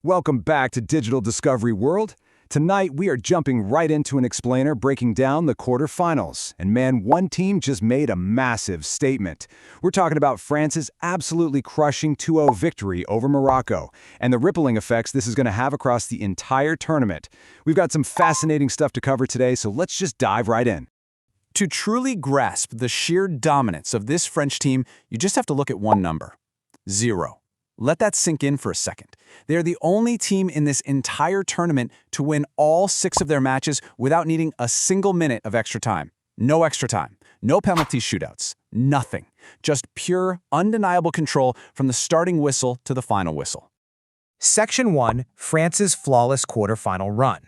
Welcome back to Digital Discovery World. Tonight, we are jumping right into an explainer breaking down the quarterfinals. And man, one team just made a massive statement. We're talking about France's absolutely crushing 2-0 victory over Morocco and the rippling effects this is going to have across the entire tournament. We've got some fascinating stuff to cover today, so let's just dive right in. To truly grasp the sheer dominance of this French team, you just have to look at one number: 0. Let that sink in for a second. They're the only team in this entire tournament to win all 6 of their matches without needing a single minute of extra time. No extra time, no penalty shootouts, nothing. Just pure, undeniable control from the starting whistle to the final whistle. Section 1, France's flawless quarterfinal run.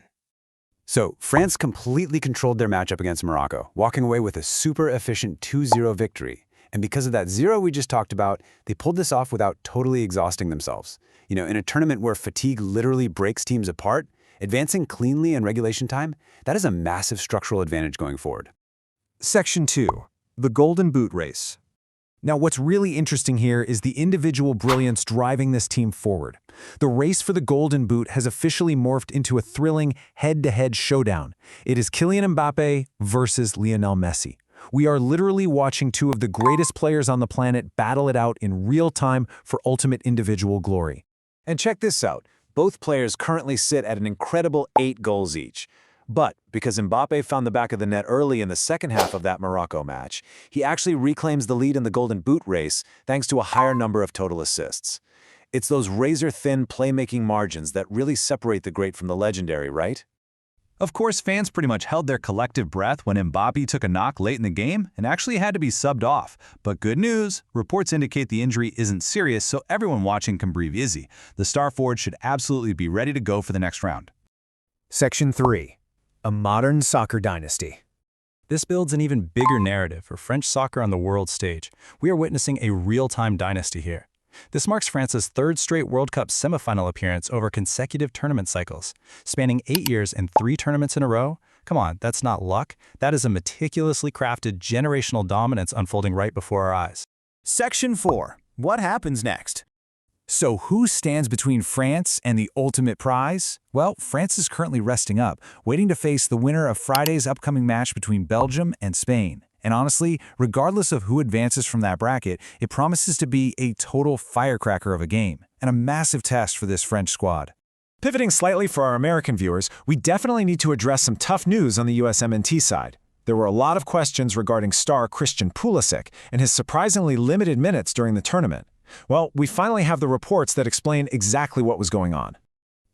So, France completely controlled their matchup against Morocco, walking away with a super efficient 2-0 victory. And because of that 0 we just talked about, they pulled this off without totally exhausting themselves. You know, in a tournament where fatigue literally breaks teams apart, advancing cleanly in regulation time, that is a massive structural advantage going forward. Section 2, the Golden Boot race. Now, what's really interesting here is the individual brilliance driving this team forward. The race for the Golden Boot has officially morphed into a thrilling head-to-head showdown. It is Kylian Mbappé versus Lionel Messi. We are literally watching 2 of the greatest players on the planet battle it out in real time for ultimate individual glory. And check this out. Both players currently sit at an incredible 8 goals each. But because Mbappé found the back of the net early in the second half of that Morocco match, he actually reclaims the lead in the Golden Boot race thanks to a higher number of total assists. It's those razor-thin playmaking margins that really separate the great from the legendary, right? Of course, fans pretty much held their collective breath when Mbappé took a knock late in the game and actually had to be subbed off. But good news, reports indicate the injury isn't serious, so everyone watching can breathe easy. The star forward should absolutely be ready to go for the next round. Section 3, a modern soccer dynasty. This builds an even bigger narrative for French soccer on the world stage. We are witnessing a real-time dynasty here. This marks France's 3rd straight World Cup semifinal appearance over consecutive tournament cycles, spanning 8 years and 3 tournaments in a row. Come on, that's not luck. That is a meticulously crafted generational dominance unfolding right before our eyes. Section 4, what happens next? So who stands between France and the ultimate prize? Well, France is currently resting up, waiting to face the winner of Friday's upcoming match between Belgium and Spain. And honestly, regardless of who advances from that bracket, it promises to be a total firecracker of a game, and a massive test for this French squad. Pivoting slightly for our American viewers, we definitely need to address some tough news on the USMNT side. There were a lot of questions regarding star Christian Pulisic and his surprisingly limited minutes during the tournament. Well, we finally have the reports that explain exactly what was going on.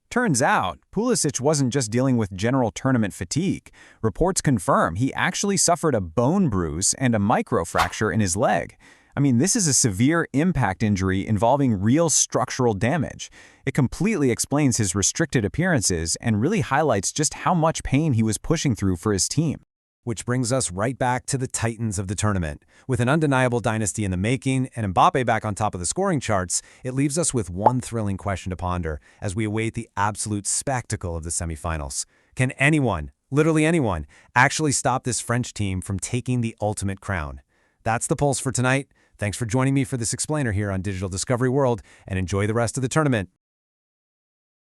Turns out, Pulisic wasn't just dealing with general tournament fatigue. Reports confirm he actually suffered a bone bruise and a microfracture in his leg. I mean, this is a severe impact injury involving real structural damage. It completely explains his restricted appearances and really highlights just how much pain he was pushing through for his team. Which brings us right back to the titans of the tournament. With an undeniable dynasty in the making and Mbappé back on top of the scoring charts, it leaves us with one thrilling question to ponder as we await the absolute spectacle of the semifinals. Can anyone, literally anyone, actually stop this French team from taking the ultimate crown? That's the Pulse for tonight. Thanks for joining me for this explainer here on Digital Discovery World, and enjoy the rest of the tournament.